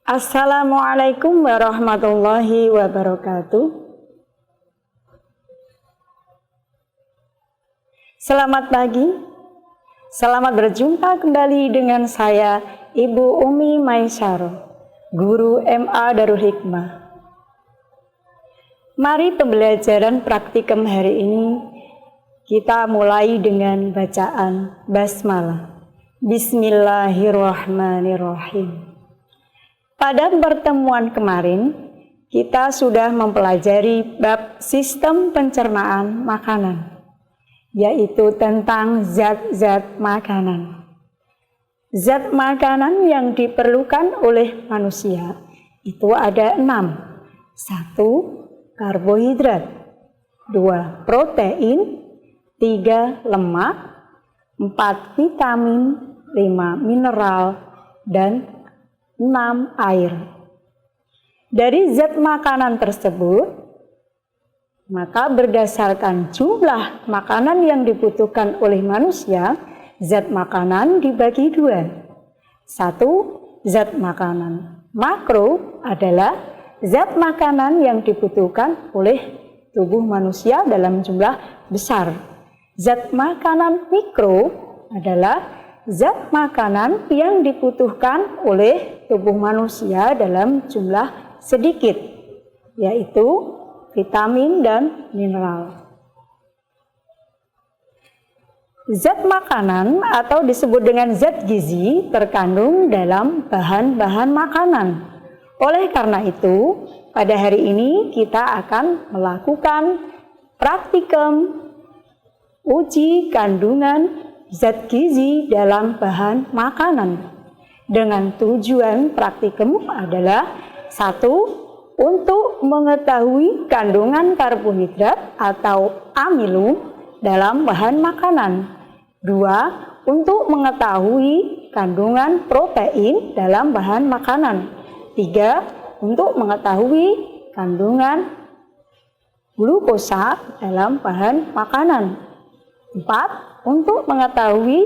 Assalamualaikum warahmatullahi wabarakatuh. Selamat pagi. Selamat berjumpa kembali dengan saya, Ibu Umi Maisaroh, Guru MA Darul Hikmah. Mari pembelajaran praktikum hari ini kita mulai dengan bacaan basmalah. Bismillahirrahmanirrahim. Pada pertemuan kemarin, kita sudah mempelajari bab sistem pencernaan makanan, yaitu tentang zat-zat makanan. Zat makanan yang diperlukan oleh manusia itu ada 6. 1. Karbohidrat. 2. Protein. 3. Lemak. 4. Vitamin. 5. Mineral. Dan 6. Air. Dari zat makanan tersebut, maka berdasarkan jumlah makanan yang dibutuhkan oleh manusia, zat makanan dibagi 2. 1. Zat makanan makro adalah zat makanan yang dibutuhkan oleh tubuh manusia dalam jumlah besar. Zat makanan mikro adalah zat makanan yang dibutuhkan oleh tubuh manusia dalam jumlah sedikit, yaitu vitamin dan mineral. Zat makanan atau disebut dengan zat gizi terkandung dalam bahan-bahan makanan. Oleh karena itu, pada hari ini kita akan melakukan praktikum uji kandungan zat gizi dalam bahan makanan. Dengan tujuan praktikum adalah 1. Untuk mengetahui kandungan karbohidrat atau amilum dalam bahan makanan. 2. Untuk mengetahui kandungan protein dalam bahan makanan. 3. Untuk mengetahui kandungan glukosa dalam bahan makanan. 4. Untuk mengetahui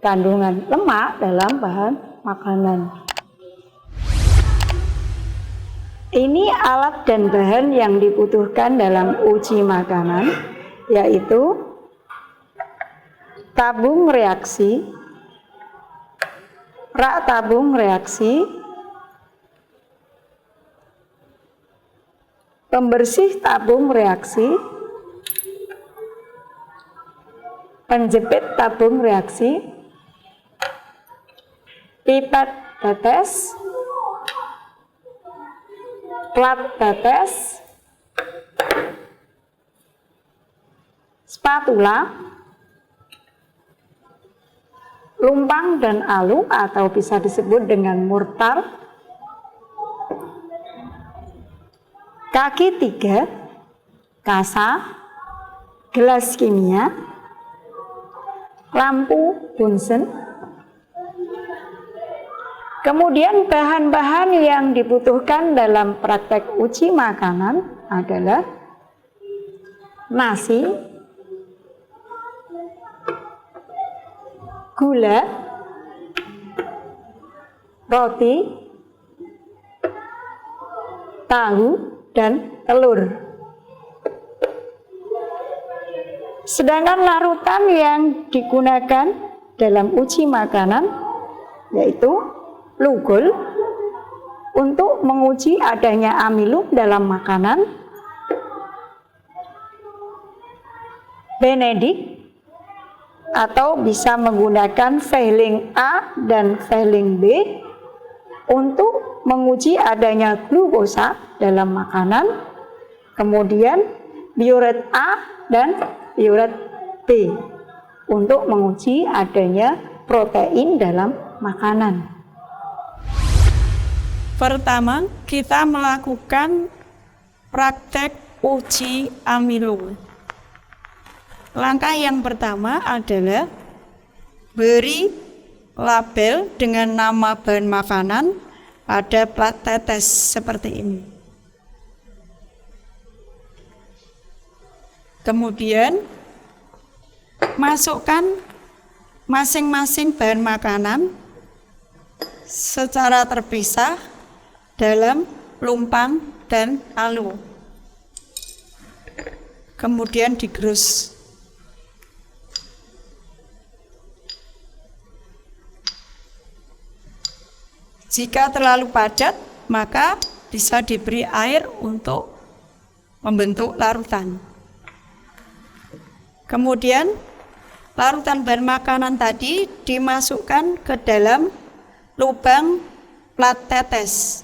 kandungan lemak dalam bahan makanan. Ini alat dan bahan yang dibutuhkan dalam uji makanan, yaitu tabung reaksi, rak tabung reaksi, pembersih tabung reaksi, penjepit tabung reaksi, pipet tetes, plat tetes, spatula, lumpang dan alu atau bisa disebut dengan mortar, kaki 3, kasa, gelas kimia, lampu Bunsen. Kemudian bahan-bahan yang dibutuhkan dalam praktek uji makanan adalah nasi, gula, roti, tahu, dan telur. Sedangkan larutan yang digunakan dalam uji makanan yaitu lugol untuk menguji adanya amilum dalam makanan, benedik atau bisa menggunakan failing A dan failing B untuk menguji adanya glukosa dalam makanan, kemudian biuret A dan biuret B untuk menguji adanya protein dalam makanan. Pertama, kita melakukan praktek uji amilum. Langkah yang pertama adalah beri label dengan nama bahan makanan pada plat tetes seperti ini. Kemudian masukkan masing-masing bahan makanan secara terpisah dalam lumpang dan alu. Kemudian digerus. Jika terlalu padat, maka bisa diberi air untuk membentuk larutan. Kemudian larutan bahan makanan tadi dimasukkan ke dalam lubang plat tetes.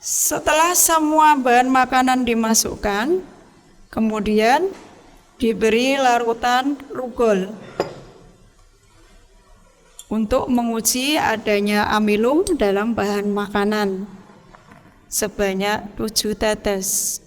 Setelah semua bahan makanan dimasukkan, kemudian diberi larutan rugol untuk menguji adanya amilum dalam bahan makanan sebanyak 7 tetes.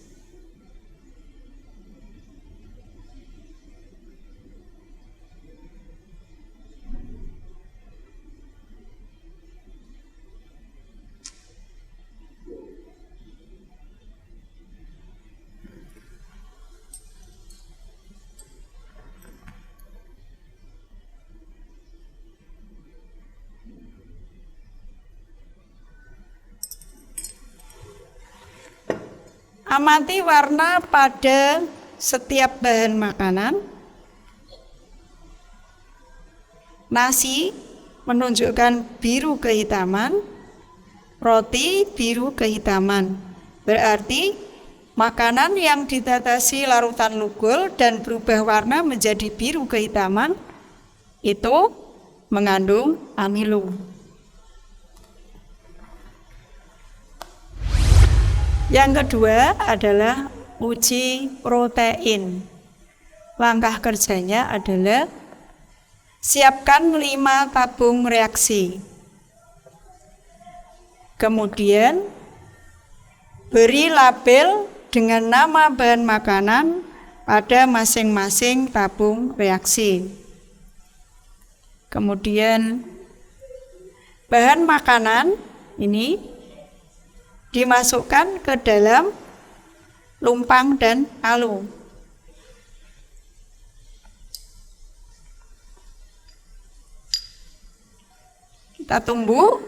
Amati warna pada setiap bahan makanan. Nasi menunjukkan biru kehitaman, roti biru kehitaman. Berarti makanan yang ditetesi larutan rugol dan berubah warna menjadi biru kehitaman itu mengandung amilum. Yang kedua adalah uji protein. Langkah kerjanya adalah siapkan 5 tabung reaksi. Kemudian beri label dengan nama bahan makanan pada masing-masing tabung reaksi. Kemudian bahan makanan ini dimasukkan ke dalam lumpang dan alu. Kita tunggu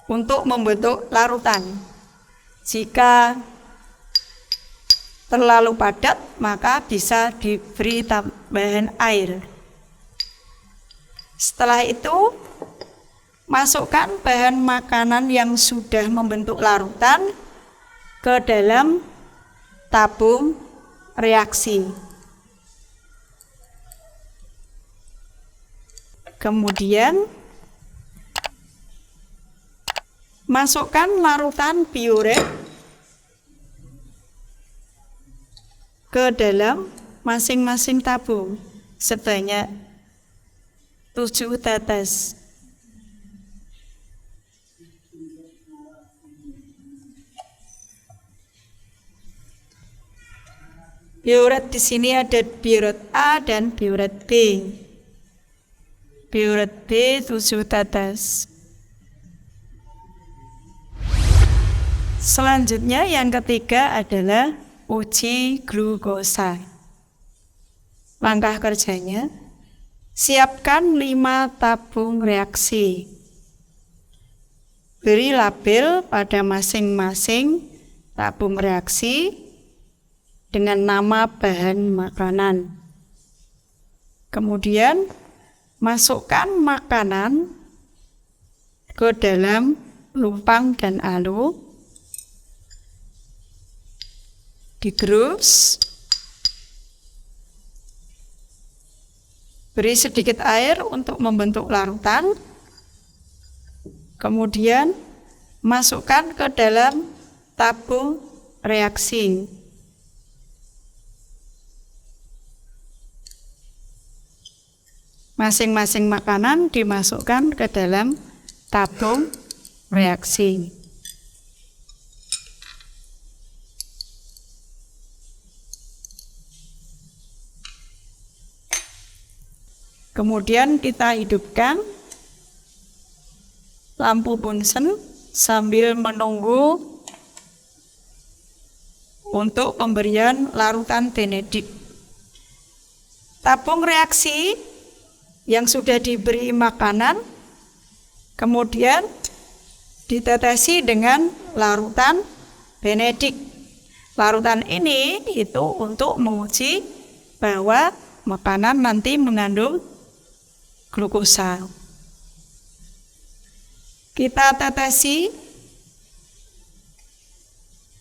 untuk membentuk larutan. Jika terlalu padat, maka bisa diberi tambahan air. Setelah itu, masukkan bahan makanan yang sudah membentuk larutan ke dalam tabung reaksi. Kemudian masukkan larutan piuret ke dalam masing-masing tabung sebanyak 7 tetes. Piuret di sini ada piuret A dan piuret B. Piuret B 7 tetes. Selanjutnya yang ketiga adalah uji glukosa. Langkah kerjanya, siapkan 5 tabung reaksi. Beri label pada masing-masing tabung reaksi dengan nama bahan makanan. Kemudian masukkan makanan ke dalam lumpang dan alu. Digerus. Beri sedikit air untuk membentuk larutan. Kemudian masukkan ke dalam tabung reaksi. Masing-masing makanan dimasukkan ke dalam tabung reaksi. Kemudian kita hidupkan lampu bunsen sambil menunggu untuk pemberian larutan Benedict. tabung reaksi yang sudah diberi makanan, kemudian ditetesi dengan larutan benedik. Larutan ini itu untuk menguji bahwa makanan nanti mengandung glukosa. Kita tetesi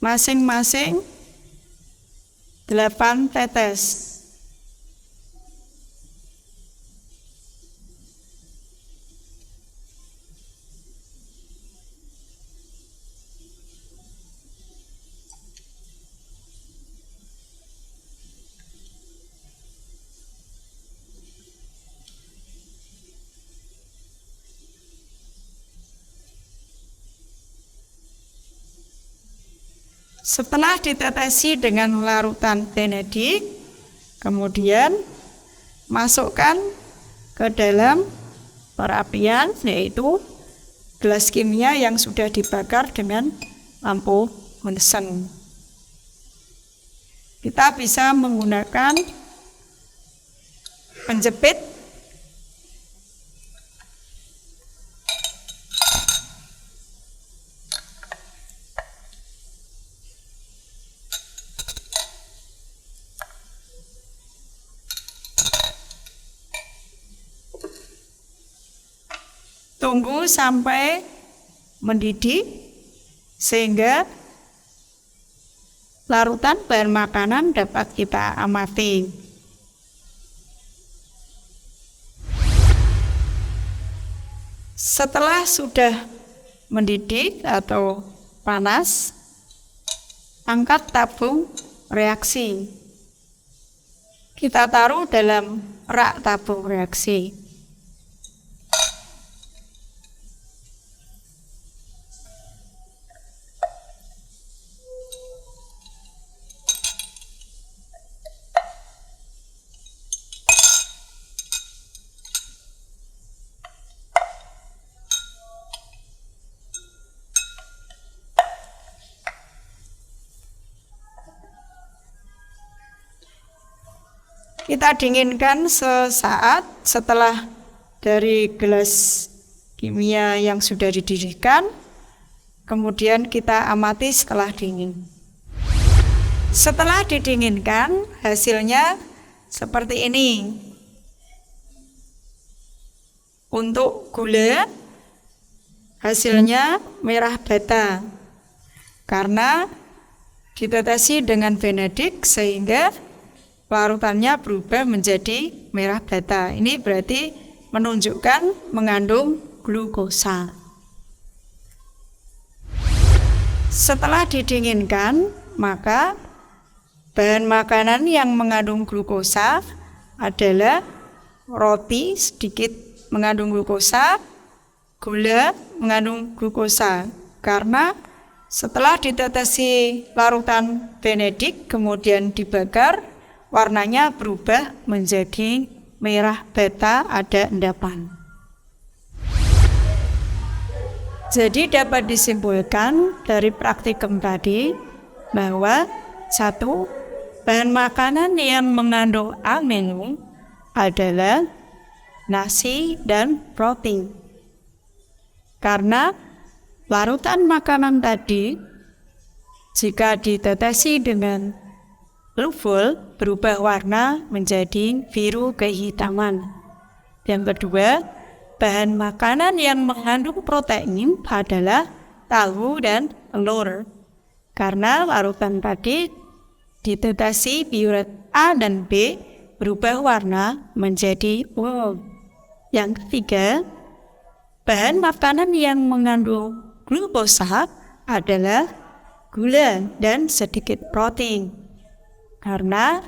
masing-masing 8 tetes. Setelah ditetesi dengan larutan benedik, kemudian masukkan ke dalam perapian, yaitu gelas kimia yang sudah dibakar dengan lampu Bunsen. Kita bisa menggunakan penjepit tunggu sampai mendidih sehingga larutan bahan makanan dapat kita amati. Setelah sudah mendidih atau panas, angkat tabung reaksi. Kita taruh dalam rak tabung reaksi. Kita dinginkan sesaat setelah dari gelas kimia yang sudah dididihkan, kemudian kita amati setelah dingin. Setelah didinginkan, hasilnya seperti ini. Untuk gula, hasilnya merah bata, karena ditetesi dengan benedik sehingga larutannya berubah menjadi merah bata. Ini berarti menunjukkan mengandung glukosa. Setelah didinginkan, maka bahan makanan yang mengandung glukosa adalah roti sedikit mengandung glukosa, gula mengandung glukosa. Karena setelah ditetesi larutan benedik kemudian dibakar, warnanya berubah menjadi merah bata, ada endapan. Jadi dapat disimpulkan dari praktikum tadi bahwa 1. Bahan makanan yang mengandung amino adalah nasi dan protein. Karena larutan makanan tadi jika ditetesi dengan luful berubah warna menjadi biru kehitaman. Yang kedua, bahan makanan yang mengandung protein adalah tahu dan telur. Karena larutan tadi ditetesi piuret A dan B berubah warna menjadi ungu. Yang ketiga, bahan makanan yang mengandung glukosa adalah gula dan sedikit protein. Karena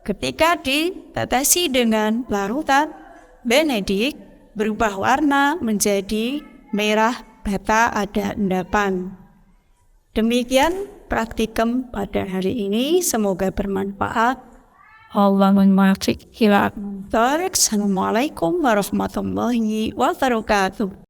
ketika ditetesi dengan larutan benedik berubah warna menjadi merah bata, ada endapan. Demikian praktikum pada hari ini, semoga bermanfaat. Assalamualaikum warahmatullahi wabarakatuh.